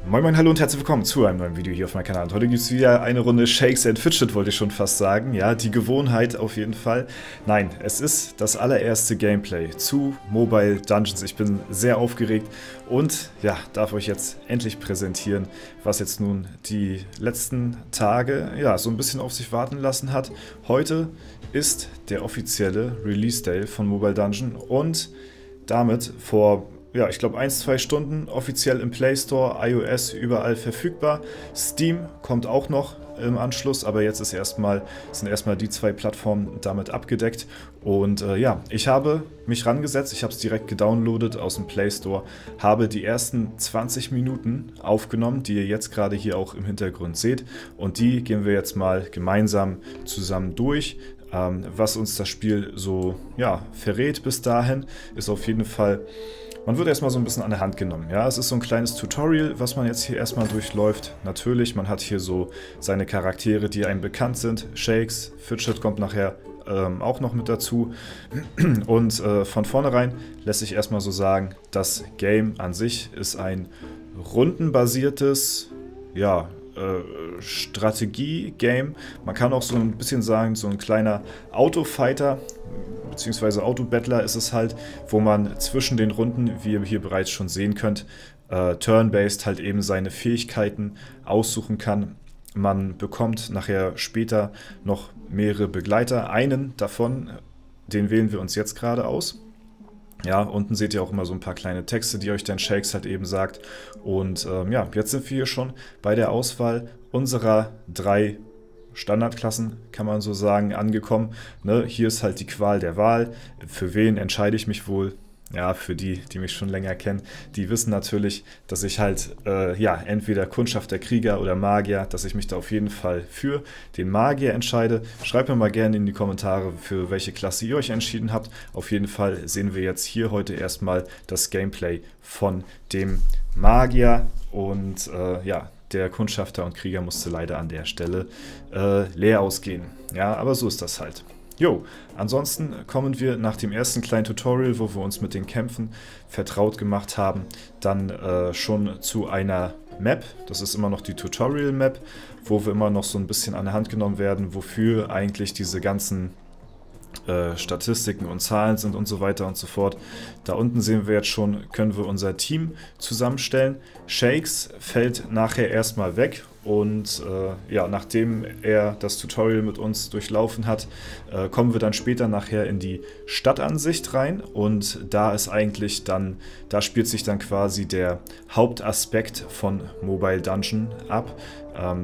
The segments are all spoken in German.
Moin Moin, hallo und herzlich willkommen zu einem neuen Video hier auf meinem Kanal. Und heute gibt es wieder eine Runde Shakes and Fidget, wollte ich schon fast sagen. Ja, die Gewohnheit auf jeden Fall. Nein, es ist das allererste Gameplay zu Mobile Dungeons. Ich bin sehr aufgeregt und ja, darf euch jetzt endlich präsentieren, was jetzt nun die letzten Tage ja so ein bisschen auf sich warten lassen hat. Heute ist der offizielle Release Day von Mobile Dungeon und damit vor... ja, ich glaube 1-2 Stunden offiziell im Play Store, iOS überall verfügbar. Steam kommt auch noch im Anschluss, aber jetzt sind erstmal die zwei Plattformen damit abgedeckt. Und ja, ich habe mich rangesetzt, ich habe es direkt gedownloadet aus dem Play Store, habe die ersten 20 Minuten aufgenommen, die ihr jetzt gerade hier auch im Hintergrund seht. Und die gehen wir jetzt mal gemeinsam zusammen durch. Was uns das Spiel so ja, verrät bis dahin, ist auf jeden Fall... man wird erstmal so ein bisschen an der Hand genommen. Ja, es ist so ein kleines Tutorial, was man jetzt hier erstmal durchläuft. Natürlich, man hat hier so seine Charaktere, die einem bekannt sind. Shakes, Fidget kommt nachher auch noch mit dazu. Und von vornherein lässt sich erstmal so sagen, das Game an sich ist ein rundenbasiertes, ja, Strategie-Game. Man kann auch so ein bisschen sagen, so ein kleiner Autofighter beziehungsweise Autobattler ist es halt, wo man zwischen den Runden, wie ihr hier bereits schon sehen könnt, turn-based halt eben seine Fähigkeiten aussuchen kann. Man bekommt nachher später noch mehrere Begleiter. Einen davon, den wählen wir uns jetzt gerade aus. Ja, unten seht ihr auch immer so ein paar kleine Texte, die euch dann Shakes halt eben sagt. Und ja, jetzt sind wir hier schon bei der Auswahl unserer 3 Standardklassen, kann man so sagen, angekommen. Ne, hier ist halt die Qual der Wahl. Für wen entscheide ich mich wohl? Ja, für die, die mich schon länger kennen, die wissen natürlich, dass ich halt, ja, entweder Kundschafter, Krieger oder Magier, dass ich mich da auf jeden Fall für den Magier entscheide. Schreibt mir mal gerne in die Kommentare, für welche Klasse ihr euch entschieden habt. Auf jeden Fall sehen wir jetzt hier heute erstmal das Gameplay von dem Magier und, ja, der Kundschafter und Krieger musste leider an der Stelle leer ausgehen. Ja, aber so ist das halt. Jo, ansonsten kommen wir nach dem ersten kleinen Tutorial, wo wir uns mit den Kämpfen vertraut gemacht haben, dann schon zu einer Map. Das ist immer noch die Tutorial-Map, wo wir immer noch so ein bisschen an der Hand genommen werden, wofür eigentlich diese ganzen Statistiken und Zahlen sind und so weiter und so fort. Da unten sehen wir jetzt schon, können wir unser Team zusammenstellen. Shakes fällt nachher erstmal weg und ja, nachdem er das Tutorial mit uns durchlaufen hat, kommen wir dann später nachher in die Stadtansicht rein und da ist eigentlich dann, da spielt sich dann quasi der Hauptaspekt von Mobile Dungeon ab.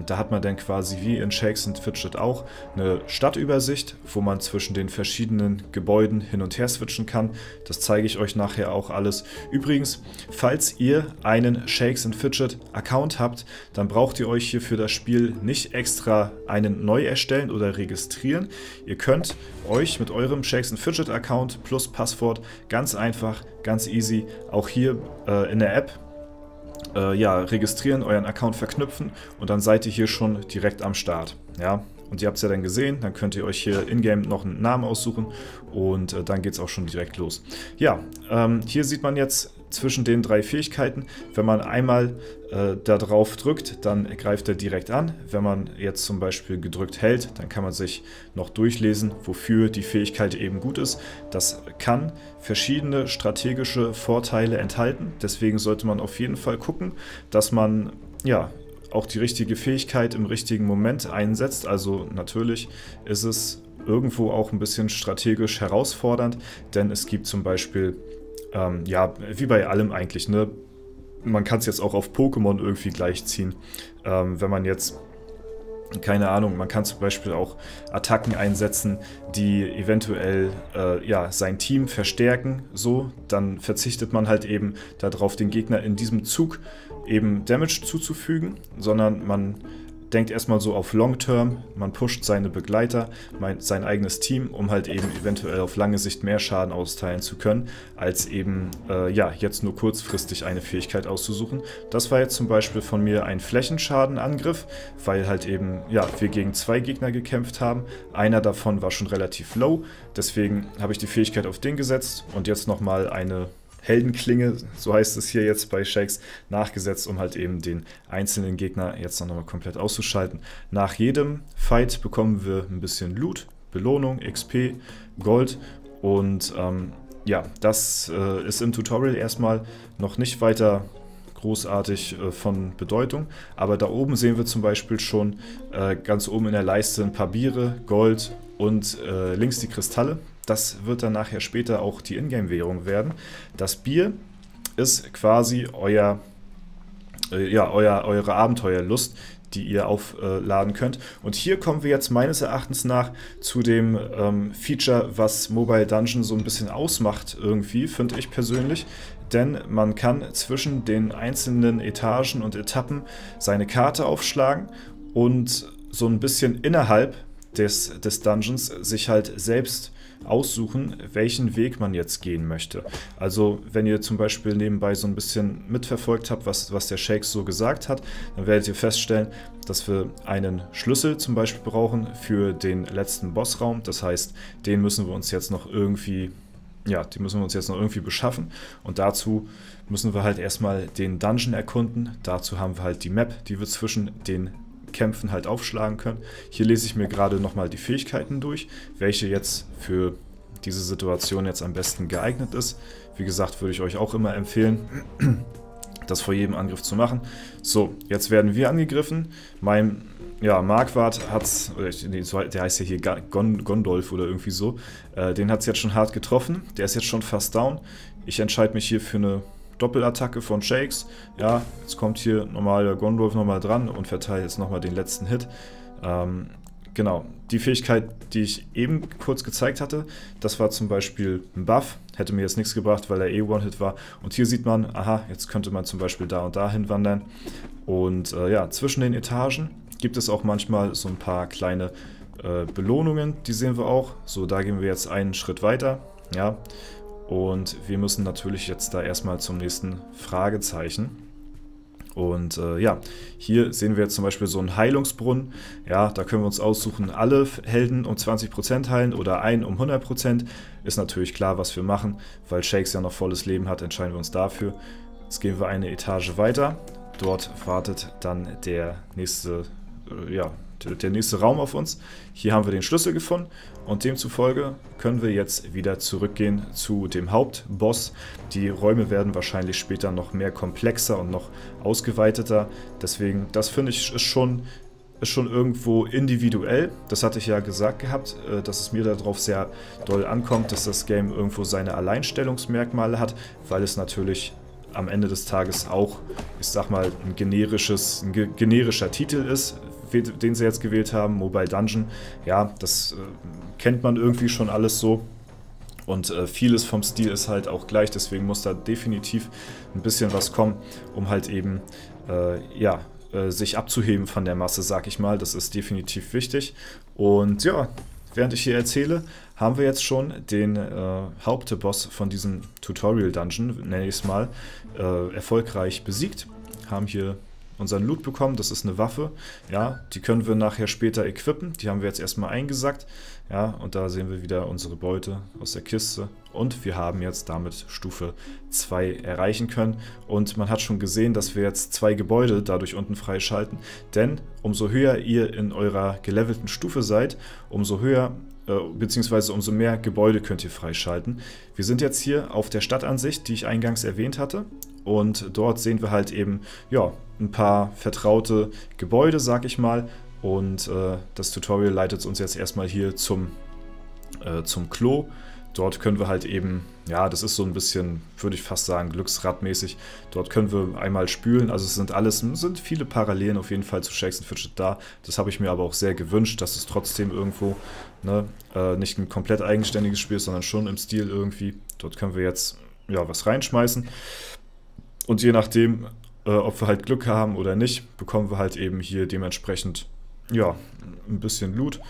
Da hat man dann quasi wie in Shakes and Fidget auch eine Stadtübersicht, wo man zwischen den verschiedenen Gebäuden hin und her switchen kann. Das zeige ich euch nachher auch alles. Übrigens, falls ihr einen Shakes and Fidget Account habt, dann braucht ihr euch hier für das Spiel nicht extra einen neu erstellen oder registrieren. Ihr könnt euch mit eurem Shakes and Fidget Account plus Passwort ganz einfach, ganz easy auch hier in der App ja, registrieren, euren Account verknüpfen und dann seid ihr hier schon direkt am Start. Ja, und ihr habt es ja dann gesehen, dann könnt ihr euch hier in-game noch einen Namen aussuchen und dann geht es auch schon direkt los. Ja, hier sieht man jetzt zwischen den 3 Fähigkeiten, wenn man einmal da drauf drückt, dann greift er direkt an. Wenn man jetzt zum Beispiel gedrückt hält, dann kann man sich noch durchlesen, wofür die Fähigkeit eben gut ist. Das kann verschiedene strategische Vorteile enthalten, deswegen sollte man auf jeden Fall gucken, dass man ja auch die richtige Fähigkeit im richtigen Moment einsetzt. Also natürlich ist es irgendwo auch ein bisschen strategisch herausfordernd, denn es gibt zum Beispiel ja, wie bei allem eigentlich, ne? Man kann es jetzt auch auf Pokémon irgendwie gleichziehen. Wenn man jetzt, keine Ahnung, man kann zum Beispiel auch Attacken einsetzen, die eventuell ja, sein Team verstärken, so, dann verzichtet man halt eben darauf, den Gegner in diesem Zug eben Damage zuzufügen, sondern man denkt erstmal so auf Long Term, man pusht seine Begleiter, sein eigenes Team, um halt eben eventuell auf lange Sicht mehr Schaden austeilen zu können, als eben ja, jetzt nur kurzfristig eine Fähigkeit auszusuchen. Das war jetzt zum Beispiel von mir ein Flächenschadenangriff, weil halt eben, ja, wir gegen 2 Gegner gekämpft haben. Einer davon war schon relativ low, deswegen habe ich die Fähigkeit auf den gesetzt und jetzt nochmal eine Heldenklinge, so heißt es hier jetzt bei Shakes, nachgesetzt, um halt eben den einzelnen Gegner jetzt noch mal komplett auszuschalten. Nach jedem Fight bekommen wir ein bisschen Loot, Belohnung, XP, Gold und ja, das ist im Tutorial erstmal noch nicht weiter großartig von Bedeutung, aber da oben sehen wir zum Beispiel schon ganz oben in der Leiste ein paar Biere, Gold und links die Kristalle. Das wird dann nachher später auch die Ingame-Währung werden. Das Bier ist quasi eure Abenteuerlust, die ihr aufladen könnt. Und hier kommen wir jetzt meines Erachtens nach zu dem Feature, was Mobile Dungeon so ein bisschen ausmacht irgendwie, finde ich persönlich. Denn man kann zwischen den einzelnen Etagen und Etappen seine Karte aufschlagen und so ein bisschen innerhalb des Dungeons sich halt selbst aussuchen, welchen Weg man jetzt gehen möchte. Also wenn ihr zum Beispiel nebenbei so ein bisschen mitverfolgt habt, was der Shakes so gesagt hat, dann werdet ihr feststellen, dass wir einen Schlüssel zum Beispiel brauchen für den letzten Bossraum. Das heißt, den müssen wir uns jetzt noch irgendwie, ja, die müssen wir uns jetzt noch irgendwie beschaffen. Und dazu müssen wir halt erstmal den Dungeon erkunden. Dazu haben wir halt die Map, die wir zwischen den Kämpfen halt aufschlagen können. Hier lese ich mir gerade nochmal die Fähigkeiten durch, welche jetzt für diese Situation jetzt am besten geeignet ist. Wie gesagt, würde ich euch auch immer empfehlen, das vor jedem Angriff zu machen. So, jetzt werden wir angegriffen. Mein Marquardt hat's, der heißt ja hier Gondolf oder irgendwie so, den hat es jetzt schon hart getroffen. Der ist jetzt schon fast down. Ich entscheide mich hier für eine Doppelattacke von Shakes. Ja, jetzt kommt hier nochmal der Gondolf nochmal dran und verteilt jetzt nochmal den letzten Hit. Genau, die Fähigkeit, die ich eben kurz gezeigt hatte, das war zum Beispiel ein Buff. Hätte mir jetzt nichts gebracht, weil er eh One-Hit war. Und hier sieht man, aha, jetzt könnte man zum Beispiel da und da hinwandern. Und ja, zwischen den Etagen gibt es auch manchmal so ein paar kleine Belohnungen, die sehen wir auch. So, da gehen wir jetzt einen Schritt weiter. Ja. Und wir müssen natürlich jetzt da erstmal zum nächsten Fragezeichen. Und ja, hier sehen wir jetzt zum Beispiel so einen Heilungsbrunnen. Ja, da können wir uns aussuchen, alle Helden um 20% heilen oder einen um 100%. Ist natürlich klar, was wir machen, weil Shakes ja noch volles Leben hat, entscheiden wir uns dafür. Jetzt gehen wir eine Etage weiter. Dort wartet dann der nächste, der nächste Raum auf uns. Hier haben wir den Schlüssel gefunden und demzufolge können wir jetzt wieder zurückgehen zu dem Hauptboss. Die Räume werden wahrscheinlich später noch mehr komplexer und noch ausgeweiteter. Deswegen, das finde ich ist schon irgendwo individuell. Das hatte ich ja gesagt gehabt, dass es mir darauf sehr doll ankommt, dass das Game irgendwo seine Alleinstellungsmerkmale hat, weil es natürlich am Ende des Tages auch, ich sag mal, ein generischer Titel ist, den sie jetzt gewählt haben, Mobile Dungeon. Ja, das kennt man irgendwie schon alles so. Und vieles vom Stil ist halt auch gleich, deswegen muss da definitiv ein bisschen was kommen, um halt eben, sich abzuheben von der Masse, sag ich mal. Das ist definitiv wichtig. Und ja, während ich hier erzähle, haben wir jetzt schon den Hauptboss von diesem Tutorial-Dungeon, nenne ich es mal, erfolgreich besiegt. Haben hier unseren Loot bekommen, das ist eine Waffe, ja, die können wir nachher später equippen, die haben wir jetzt erstmal eingesackt, ja, und da sehen wir wieder unsere Beute aus der Kiste und wir haben jetzt damit Stufe 2 erreichen können und man hat schon gesehen, dass wir jetzt 2 Gebäude dadurch unten freischalten, denn umso höher ihr in eurer gelevelten Stufe seid, umso höher beziehungsweise umso mehr Gebäude könnt ihr freischalten. Wir sind jetzt hier auf der Stadtansicht, die ich eingangs erwähnt hatte. Und dort sehen wir halt eben, ja, ein paar vertraute Gebäude, sag ich mal. Und das Tutorial leitet uns jetzt erstmal hier zum Klo. Dort können wir halt eben, ja, das ist so ein bisschen, würde ich fast sagen, glücksradmäßig. Dort können wir einmal spülen, also es sind viele Parallelen auf jeden Fall zu Shakes & Fidget da. Das habe ich mir aber auch sehr gewünscht, dass es trotzdem irgendwo, ne, nicht ein komplett eigenständiges Spiel ist, sondern schon im Stil irgendwie. Dort können wir jetzt, ja, was reinschmeißen. Und je nachdem, ob wir halt Glück haben oder nicht, bekommen wir halt eben hier dementsprechend, ja, ein bisschen Loot.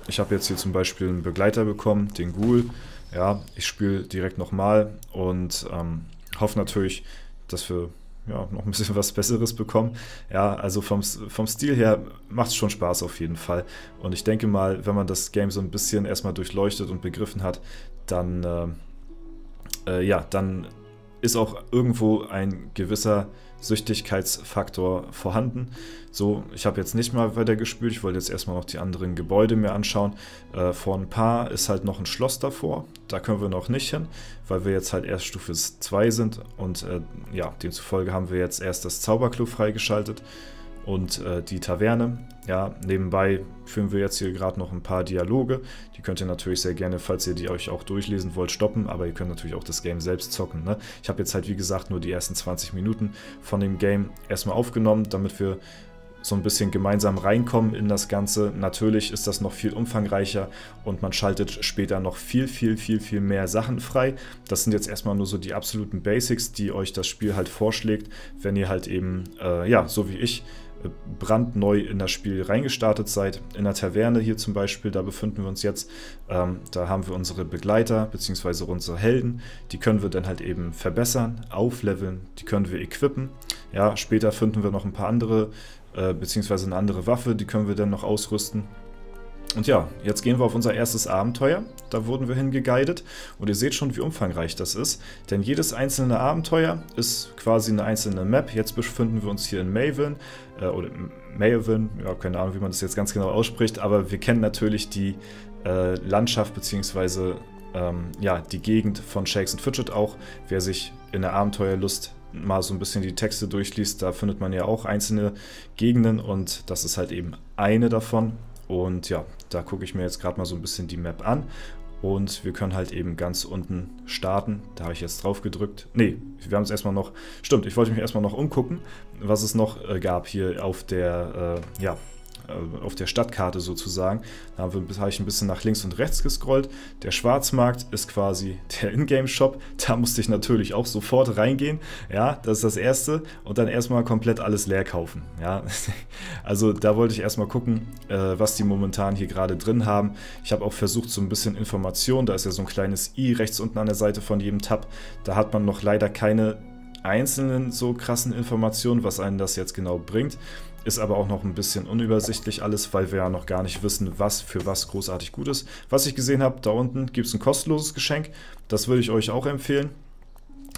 Ich habe jetzt hier zum Beispiel einen Begleiter bekommen, den Ghoul. Ja, ich spiele direkt nochmal und hoffe natürlich, dass wir ja, noch ein bisschen was Besseres bekommen. Ja, also vom Stil her macht es schon Spaß auf jeden Fall. Und ich denke mal, wenn man das Game so ein bisschen erstmal durchleuchtet und begriffen hat, dann, ja, dann ist auch irgendwo ein gewisser Süchtigkeitsfaktor vorhanden. So, ich habe jetzt nicht mal weiter gespielt, ich wollte jetzt erstmal noch die anderen Gebäude mir anschauen. Vor ein paar ist halt noch ein Schloss davor, da können wir noch nicht hin, weil wir jetzt halt erst Stufe 2 sind und ja, demzufolge haben wir jetzt erst das Zauberklo freigeschaltet und die Taverne. Ja, nebenbei führen wir jetzt hier gerade noch ein paar Dialoge. Die könnt ihr natürlich sehr gerne, falls ihr die euch auch durchlesen wollt, stoppen, aber ihr könnt natürlich auch das Game selbst zocken. Ne? Ich habe jetzt halt, wie gesagt, nur die ersten 20 Minuten von dem Game erstmal aufgenommen, damit wir so ein bisschen gemeinsam reinkommen in das Ganze. Natürlich ist das noch viel umfangreicher und man schaltet später noch viel mehr Sachen frei. Das sind jetzt erstmal nur so die absoluten Basics, die euch das Spiel halt vorschlägt, wenn ihr halt eben, ja, so wie ich, brandneu in das Spiel reingestartet seid. In der Taverne hier zum Beispiel, da befinden wir uns jetzt. Da haben wir unsere Begleiter bzw. unsere Helden. Die können wir dann halt eben verbessern, aufleveln, die können wir equippen. Ja, später finden wir noch ein paar andere, beziehungsweise eine andere Waffe, die können wir dann noch ausrüsten. Und ja, jetzt gehen wir auf unser erstes Abenteuer. Da wurden wir hingeguidet und ihr seht schon, wie umfangreich das ist. Denn jedes einzelne Abenteuer ist quasi eine einzelne Map. Jetzt befinden wir uns hier in Maven, oder Maven, ja, keine Ahnung, wie man das jetzt ganz genau ausspricht, aber wir kennen natürlich die Landschaft bzw. Ja, die Gegend von Shakes & Fidget auch. Wer sich in der Abenteuerlust mal so ein bisschen die Texte durchliest, da findet man ja auch einzelne Gegenden und das ist halt eben eine davon. Und ja, da gucke ich mir jetzt gerade mal so ein bisschen die Map an und wir können halt eben ganz unten starten. Da habe ich jetzt drauf gedrückt. Ne, wir haben es erstmal noch, stimmt, ich wollte mich erstmal noch umgucken, was es noch gab hier auf der, ja, auf der Stadtkarte sozusagen. Da habe ich ein bisschen nach links und rechts gescrollt. Der Schwarzmarkt ist quasi der Ingame-Shop. Da musste ich natürlich auch sofort reingehen. Ja, das ist das Erste. Und dann erstmal komplett alles leer kaufen. Ja, also da wollte ich erstmal gucken, was die momentan hier gerade drin haben. Ich habe auch versucht, so ein bisschen Information. Da ist ja so ein kleines i rechts unten an der Seite von jedem Tab. Da hat man noch leider keine einzelnen so krassen Informationen, was einen das jetzt genau bringt. Ist aber auch noch ein bisschen unübersichtlich alles, weil wir ja noch gar nicht wissen, was für was großartig gut ist. Was ich gesehen habe, da unten gibt es ein kostenloses Geschenk. Das würde ich euch auch empfehlen,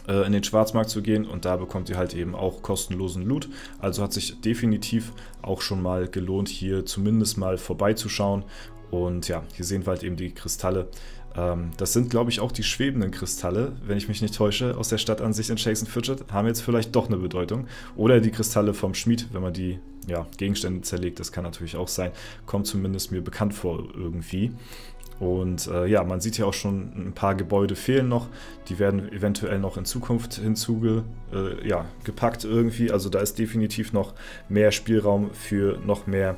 in den Schwarzmarkt zu gehen. Und da bekommt ihr halt eben auch kostenlosen Loot. Also hat sich definitiv auch schon mal gelohnt, hier zumindest mal vorbeizuschauen. Und ja, hier sehen wir halt eben die Kristalle. Das sind, glaube ich, auch die schwebenden Kristalle, wenn ich mich nicht täusche, aus der Stadtansicht in Shakes & Fidget, haben jetzt vielleicht doch eine Bedeutung. Oder die Kristalle vom Schmied, wenn man die, ja, Gegenstände zerlegt, das kann natürlich auch sein. Kommt zumindest mir bekannt vor irgendwie. Und ja, man sieht ja auch schon, ein paar Gebäude fehlen noch. Die werden eventuell noch in Zukunft ja, gepackt irgendwie. Also da ist definitiv noch mehr Spielraum für noch mehr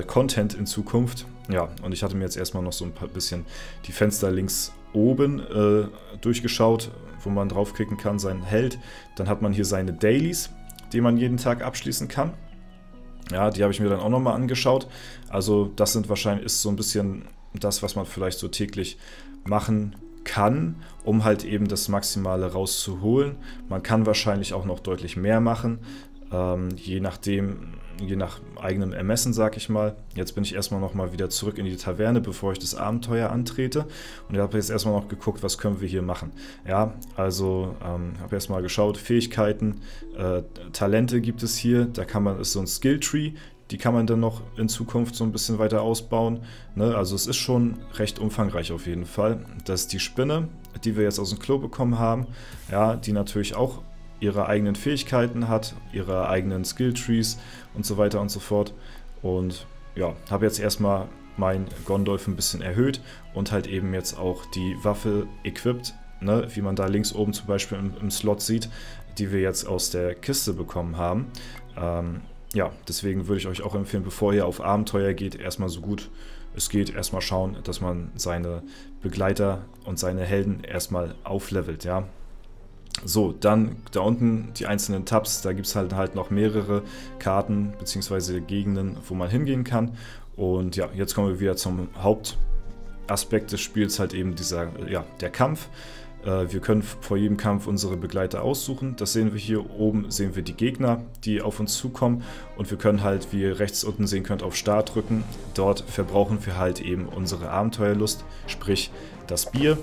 Content in Zukunft. Ja, und ich hatte mir jetzt erstmal noch so ein bisschen die Fenster links oben durchgeschaut, wo man draufklicken kann, seinen Held. Dann hat man hier seine Dailies, die man jeden Tag abschließen kann. Ja, die habe ich mir dann auch nochmal angeschaut. Also das sind wahrscheinlich, ist so ein bisschen das, was man vielleicht so täglich machen kann, um halt eben das Maximale rauszuholen. Man kann wahrscheinlich auch noch deutlich mehr machen, je nachdem, je nach eigenem Ermessen, sag ich mal. Jetzt bin ich erstmal nochmal wieder zurück in die Taverne, bevor ich das Abenteuer antrete. Und ich habe jetzt erstmal noch geguckt, was können wir hier machen. Ja, also habe erstmal geschaut, Fähigkeiten, Talente gibt es hier. Da kann man, ist so ein Skilltree, die kann man dann noch in Zukunft so ein bisschen weiter ausbauen. Ne? Also es ist schon recht umfangreich auf jeden Fall. Das ist die Spinne, die wir jetzt aus dem Klo bekommen haben. Ja, die natürlich auch ihre eigenen Fähigkeiten hat, ihre eigenen Skilltrees und so weiter und so fort. Und ja, habe jetzt erstmal mein Gondolf ein bisschen erhöht und halt eben jetzt auch die Waffe equipped, ne, wie man da links oben zum Beispiel im Slot sieht, die wir jetzt aus der Kiste bekommen haben. Ja, deswegen würde ich euch auch empfehlen, bevor ihr auf Abenteuer geht, erstmal so gut es geht, erstmal schauen, dass man seine Begleiter und seine Helden erstmal auflevelt, ja. So, dann da unten die einzelnen Tabs, da gibt es halt noch mehrere Karten bzw. Gegenden, wo man hingehen kann. Und ja, jetzt kommen wir wieder zum Hauptaspekt des Spiels, halt eben der Kampf. Wir können vor jedem Kampf unsere Begleiter aussuchen. Das sehen wir hier oben, sehen wir die Gegner, die auf uns zukommen. Und wir können halt, wie ihr rechts unten sehen könnt, auf Start drücken. Dort verbrauchen wir halt eben unsere Abenteuerlust, sprich das Bier.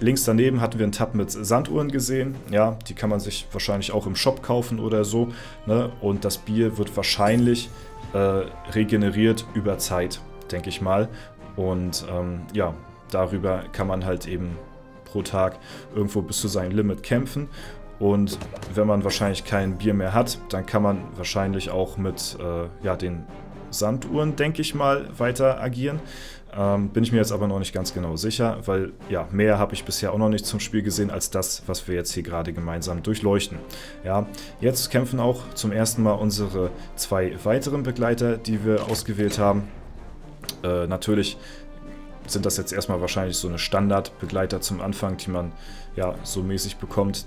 Links daneben hatten wir einen Tab mit Sanduhren gesehen. Ja, die kann man sich wahrscheinlich auch im Shop kaufen oder so. Ne? Und das Bier wird wahrscheinlich regeneriert über Zeit, denke ich mal. Und ja, darüber kann man halt eben pro Tag irgendwo bis zu seinem Limit kämpfen. Und wenn man wahrscheinlich kein Bier mehr hat, dann kann man wahrscheinlich auch mit den Sanduhren, denke ich mal, weiter agieren. Bin ich mir jetzt aber noch nicht ganz genau sicher, weil ja, mehr habe ich bisher auch noch nicht zum Spiel gesehen als das, was wir jetzt hier gerade gemeinsam durchleuchten. Ja, jetzt kämpfen auch zum ersten Mal unsere 2 weiteren Begleiter, die wir ausgewählt haben. Natürlich sind das jetzt erstmal wahrscheinlich so eine Standardbegleiter zum Anfang, die man ja so mäßig bekommt.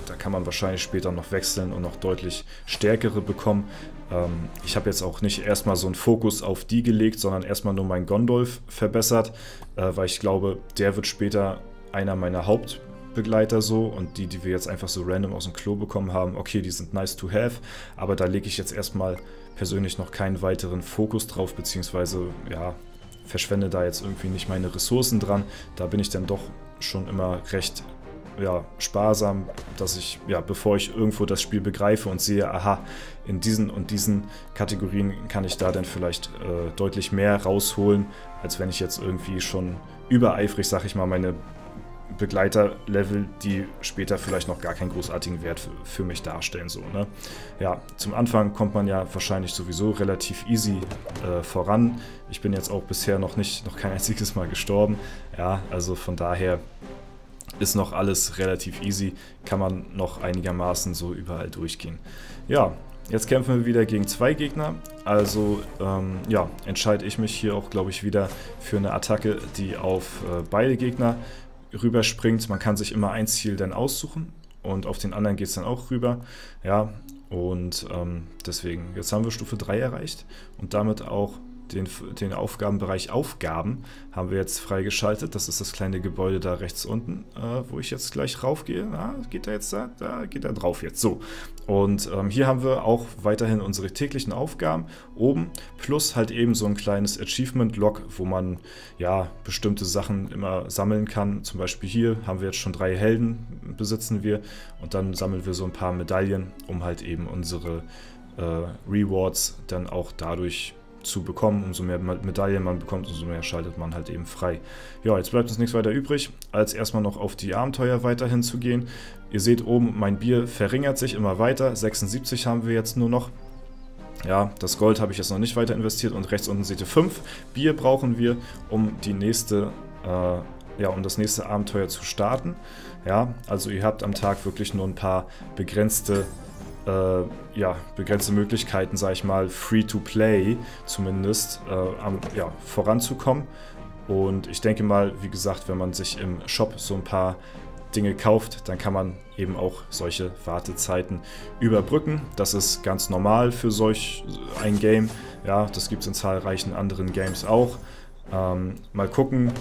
Da kann man wahrscheinlich später noch wechseln und noch deutlich stärkere bekommen. Ich habe jetzt auch nicht erstmal so einen Fokus auf die gelegt, sondern erstmal nur meinen Gondolf verbessert, weil ich glaube, der wird später einer meiner Hauptbegleiter so, und die wir jetzt einfach so random aus dem Klo bekommen haben, okay, die sind nice to have, aber da lege ich jetzt erstmal persönlich noch keinen weiteren Fokus drauf, beziehungsweise ja, verschwende da jetzt irgendwie nicht meine Ressourcen dran. Da bin ich dann doch schon immer recht sparsam, dass ich, bevor ich irgendwo das Spiel begreife und sehe, aha, in diesen und diesen Kategorien kann ich da dann vielleicht deutlich mehr rausholen, als wenn ich jetzt irgendwie schon übereifrig, sag ich mal, meine Begleiter-Level, die später vielleicht noch gar keinen großartigen Wert für mich darstellen. So, ne? Ja, zum Anfang kommt man ja wahrscheinlich sowieso relativ easy voran. Ich bin jetzt auch bisher noch kein einziges Mal gestorben. Ja, also von daher ist noch alles relativ easy, kann man noch einigermaßen so überall durchgehen. Ja, jetzt kämpfen wir wieder gegen 2 Gegner, also entscheide ich mich hier auch, glaube ich, wieder für eine Attacke, die auf beide Gegner rüberspringt. Man kann sich immer ein Ziel dann aussuchen und auf den anderen geht es dann auch rüber. Ja, und deswegen, jetzt haben wir Stufe 3 erreicht und damit auch den Aufgabenbereich Aufgaben haben wir jetzt freigeschaltet. Das ist das kleine Gebäude da rechts unten, wo ich jetzt gleich raufgehe. Geht er jetzt da geht er drauf jetzt. So. Und hier haben wir auch weiterhin unsere täglichen Aufgaben oben, plus halt eben so ein kleines Achievement-Log, wo man ja bestimmte Sachen immer sammeln kann. Zum Beispiel hier haben wir jetzt schon 3 Helden, besitzen wir, und dann sammeln wir so ein paar Medaillen, um halt eben unsere Rewards dann auch dadurch zu bekommen. Umso mehr Medaillen man bekommt, umso mehr schaltet man halt eben frei. Ja, jetzt bleibt uns nichts weiter übrig, als erstmal noch auf die Abenteuer weiterhin zu gehen. Ihr seht oben, mein Bier verringert sich immer weiter. 76 haben wir jetzt nur noch. Ja, das Gold habe ich jetzt noch nicht weiter investiert, und rechts unten seht ihr 5 Bier brauchen wir, um die nächste, um das nächste Abenteuer zu starten. Ja, also ihr habt am Tag wirklich nur ein paar begrenzte Möglichkeiten, sage ich mal, free to play zumindest, voranzukommen. Und ich denke mal, wie gesagt, wenn man sich im Shop so ein paar Dinge kauft, dann kann man eben auch solche Wartezeiten überbrücken. Das ist ganz normal für solch ein Game. Ja, das gibt es in zahlreichen anderen Games auch. Mal gucken.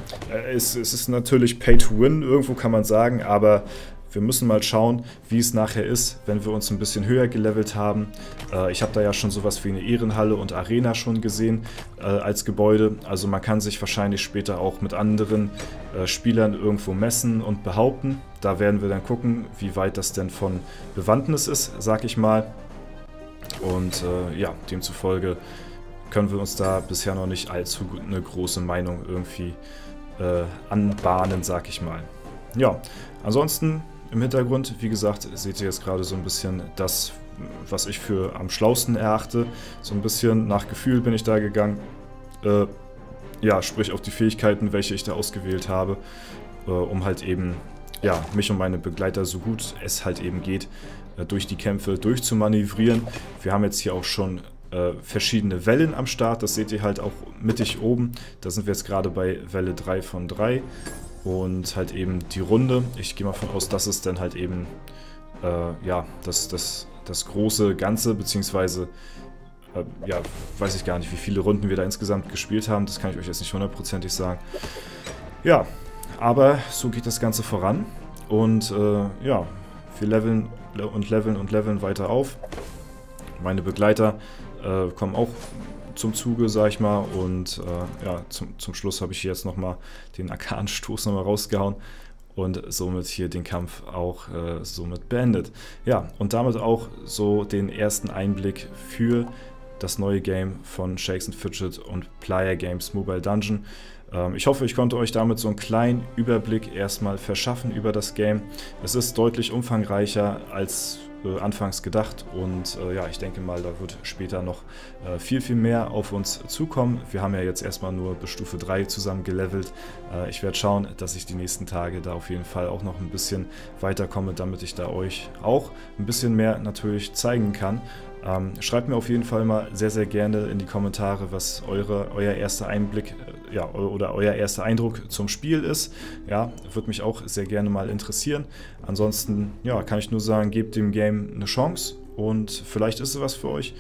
Es ist natürlich Pay to Win, irgendwo kann man sagen, aber wir müssen mal schauen, wie es nachher ist, wenn wir uns ein bisschen höher gelevelt haben. Ich habe da ja schon sowas wie eine Ehrenhalle und Arena schon gesehen als Gebäude. Also man kann sich wahrscheinlich später auch mit anderen Spielern irgendwo messen und behaupten. Da werden wir dann gucken, wie weit das denn von Bewandtnis ist, sag ich mal. Und demzufolge können wir uns da bisher noch nicht allzu eine große Meinung irgendwie anbahnen, sag ich mal. Ja, ansonsten im Hintergrund, wie gesagt, seht ihr jetzt gerade so ein bisschen das, was ich für am schlausten erachte. So ein bisschen nach Gefühl bin ich da gegangen. Sprich auf die Fähigkeiten, welche ich da ausgewählt habe, um halt eben, mich und meine Begleiter so gut es halt eben geht, durch die Kämpfe durchzumanövrieren. Wir haben jetzt hier auch schon verschiedene Wellen am Start, das seht ihr halt auch mittig oben. Da sind wir jetzt gerade bei Welle 3 von 3. und halt eben die Runde. Ich gehe mal davon aus, dass es dann halt eben ja, das große Ganze, beziehungsweise ja, weiß ich gar nicht, wie viele Runden wir da insgesamt gespielt haben. Das kann ich euch jetzt nicht hundertprozentig sagen. Ja, aber so geht das Ganze voran. Und ja, wir leveln und leveln und leveln weiter auf. Meine Begleiter kommen auch zum Zuge, sag ich mal. Und ja, zum Schluss habe ich hier jetzt nochmal den Arkanstoß nochmal rausgehauen. Und somit hier den Kampf auch somit beendet. Ja, und damit auch so den ersten Einblick für das neue Game von Shakes & Fidget und Playa Games Mobile Dungeon. Ich hoffe, ich konnte euch damit so einen kleinen Überblick erstmal verschaffen über das Game. Es ist deutlich umfangreicher als anfangs gedacht und ja, ich denke mal, da wird später noch viel mehr auf uns zukommen. Wir haben ja jetzt erstmal nur bis Stufe 3 zusammen gelevelt. Ich werde schauen, dass ich die nächsten Tage da auf jeden Fall auch noch ein bisschen weiterkomme, damit ich da euch auch ein bisschen mehr natürlich zeigen kann. Schreibt mir auf jeden Fall mal sehr gerne in die Kommentare, was euer erster Einblick ja, oder euer erster Eindruck zum Spiel ist. Ja, würde mich auch sehr gerne mal interessieren. Ansonsten ja, kann ich nur sagen, gebt dem Game eine Chance und vielleicht ist es was für euch.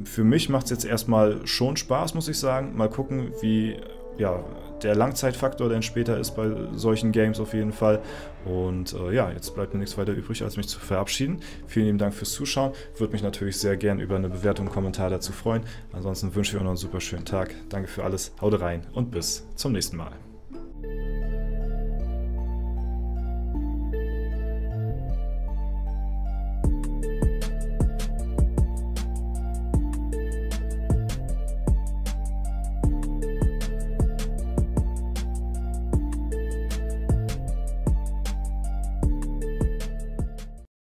Für mich macht es jetzt erstmal schon Spaß, muss ich sagen. Mal gucken, wie ja, der Langzeitfaktor dann später ist bei solchen Games auf jeden Fall. Und ja, jetzt bleibt mir nichts weiter übrig, als mich zu verabschieden. Vielen lieben Dank fürs Zuschauen. Würde mich natürlich sehr gern über eine Bewertung und Kommentar dazu freuen. Ansonsten wünsche ich euch noch einen super schönen Tag. Danke für alles, haut rein und bis zum nächsten Mal.